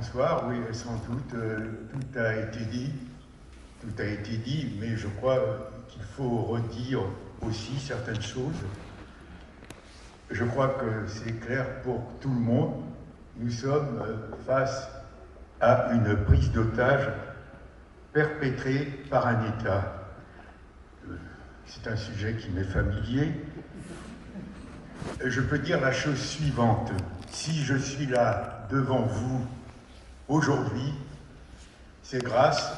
Bonsoir, oui, sans doute, tout a été dit, mais je crois qu'il faut redire aussi certaines choses. Je crois que c'est clair pour tout le monde. Nous sommes face à une prise d'otage perpétrée par un État. C'est un sujet qui m'est familier. Je peux dire la chose suivante. Si je suis là devant vous aujourd'hui, c'est grâce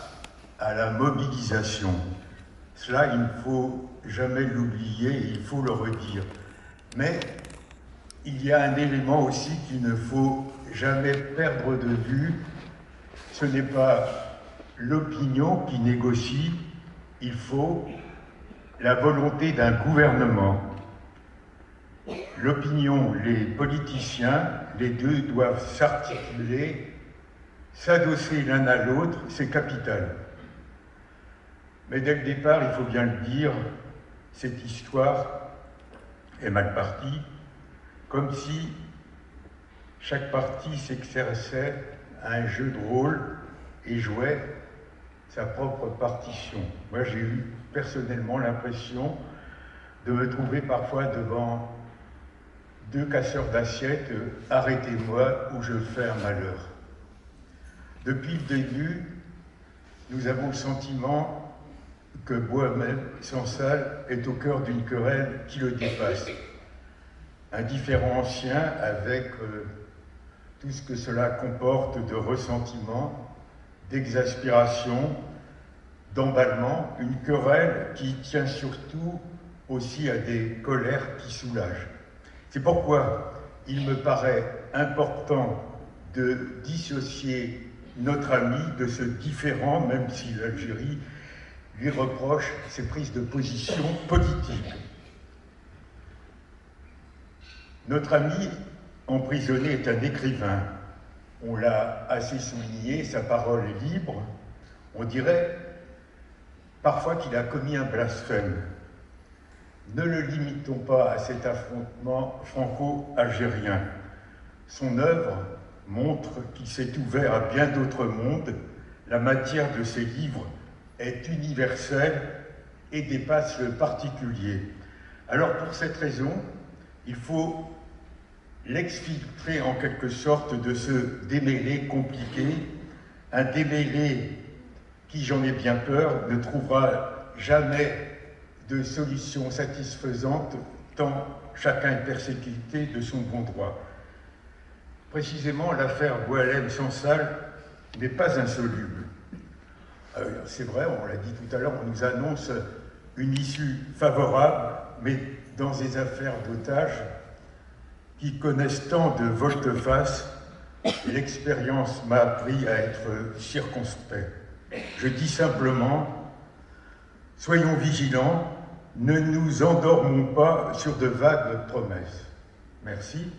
à la mobilisation. Cela, il ne faut jamais l'oublier, il faut le redire. Mais il y a un élément aussi qu'il ne faut jamais perdre de vue. Ce n'est pas l'opinion qui négocie, il faut la volonté d'un gouvernement. L'opinion, les politiciens, les deux doivent s'articuler, s'adosser l'un à l'autre, c'est capital. Mais dès le départ, il faut bien le dire, cette histoire est mal partie, comme si chaque parti s'exerçait à un jeu de rôle et jouait sa propre partition. Moi, j'ai eu personnellement l'impression de me trouver parfois devant deux casseurs d'assiettes, arrêtez-moi ou je fais un malheur. Depuis le début, nous avons le sentiment que Bois-Sansal est au cœur d'une querelle qui le dépasse. Un différend ancien avec tout ce que cela comporte de ressentiment, d'exaspération, d'emballement, une querelle qui tient surtout aussi à des colères qui soulagent. C'est pourquoi il me paraît important de dissocier notre ami de ce différend, même si l'Algérie lui reproche ses prises de position politiques. Notre ami emprisonné est un écrivain. On l'a assez souligné, sa parole est libre. On dirait parfois qu'il a commis un blasphème. Ne le limitons pas à cet affrontement franco-algérien. Son œuvre montre qu'il s'est ouvert à bien d'autres mondes. La matière de ses livres est universelle et dépasse le particulier. Alors pour cette raison, il faut l'exfiltrer en quelque sorte de ce démêlé compliqué, un démêlé qui, j'en ai bien peur, ne trouvera jamais de solution satisfaisante tant chacun est persécuté de son bon droit. Précisément, l'affaire Boualem-Sansal n'est pas insoluble. C'est vrai, on l'a dit tout à l'heure, on nous annonce une issue favorable, mais dans des affaires d'otages qui connaissent tant de volte-face, l'expérience m'a appris à être circonspect. Je dis simplement, soyons vigilants, ne nous endormons pas sur de vagues promesses. Merci.